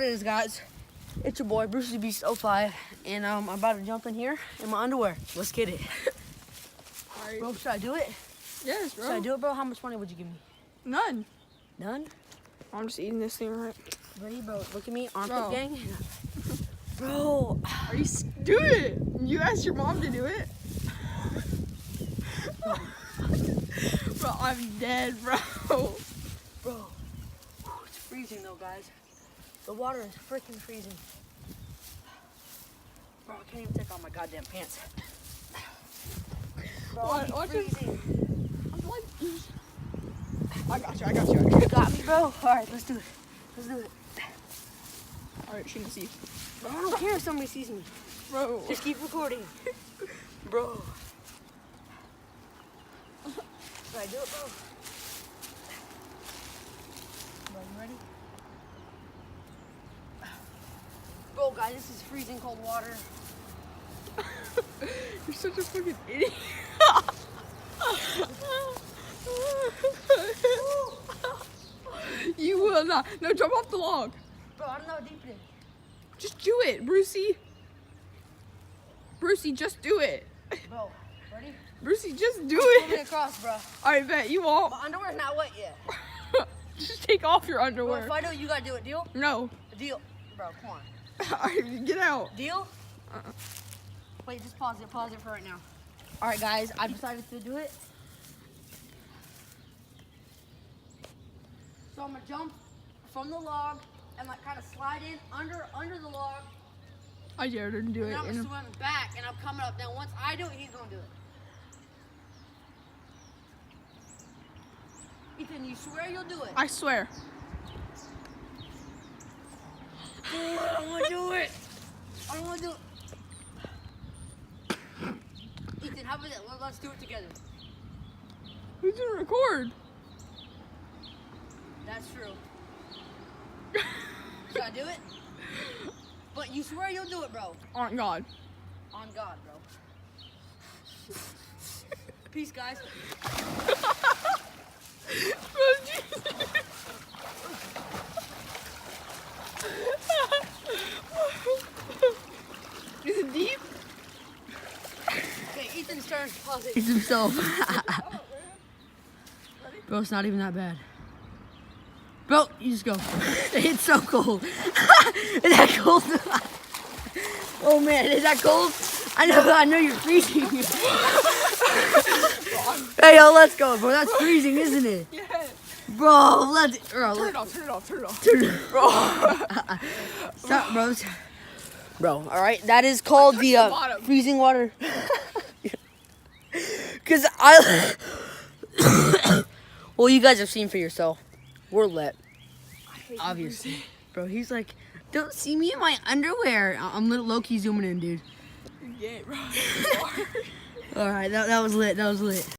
is, guys? It's your boy, Brucey Beast 05, and I'm about to jump in here in my underwear. Let's get it. Alright. Bro, should I do it? Yes, bro. Should I do it, bro? How much money would you give me? None. None? I'm just eating this thing right. Ready, bro? Look at me, armpit Bro. gang. Bro. Are you do it? You asked your mom to do it. Bro, I'm dead, bro. Bro. Whew, it's freezing though, guys. The water is freaking freezing. Bro, I can't even take off my goddamn pants. Bro, Watch it's it. freezing. I'm like, I got you. You got me, bro? Alright, let's do it. Let's do it. Alright, she can see. Bro, I don't care if somebody sees me. Bro. Just keep recording. Bro. Should I do it, bro? Bro, you ready? Bro, guys, this is freezing cold water. You're such a fucking idiot. You will not. No, jump off the log. Bro, I don't know how deep it is. Just do it, Brucey. Brucey, just do it. Bro, ready? Brucey, just do Pull me it. across, bro. Alright, bet you won't. My underwear's not wet yet. Just take off your Bro, underwear. if I do it, you gotta do it. Deal? No. Deal. Bro, come on. Alright, get out. Deal? Wait, just pause it. Pause it for right now. Alright, guys, I decided to do it. So I'm gonna jump from the log and like kind of slide in under the log. I dared her to do And it. I'm gonna And swim back and I'm coming up. Then once I do it, he's gonna do it. Ethan, you swear you'll do it? I swear. I don't wanna do it. I don't wanna do it. Ethan, how about that? Let's do it together. Who's gonna record? That's true. Should I do it? But you swear you'll do it, bro. On God. On God, bro. Peace, guys. Is it deep? Okay, Ethan's turn. Pause it. It's himself. Bro, it's not even that bad. Bro, you just go. It's so cold. Is that cold? Oh man, is that cold? I know you're freezing. Hey yo, let's go, bro. That's freezing, isn't it? Yeah. Bro, let's Turn it off, turn it off, turn it off. turn it. Bro. Stop, bros. Bro, alright, that is called the bottom. freezing water. Cause I well, you guys have seen for yourself. We're lit. Obviously. Bro, he's like, don't see me in my underwear. I'm low-key zooming in, dude. Yeah, bro. Alright, that was lit. That was lit.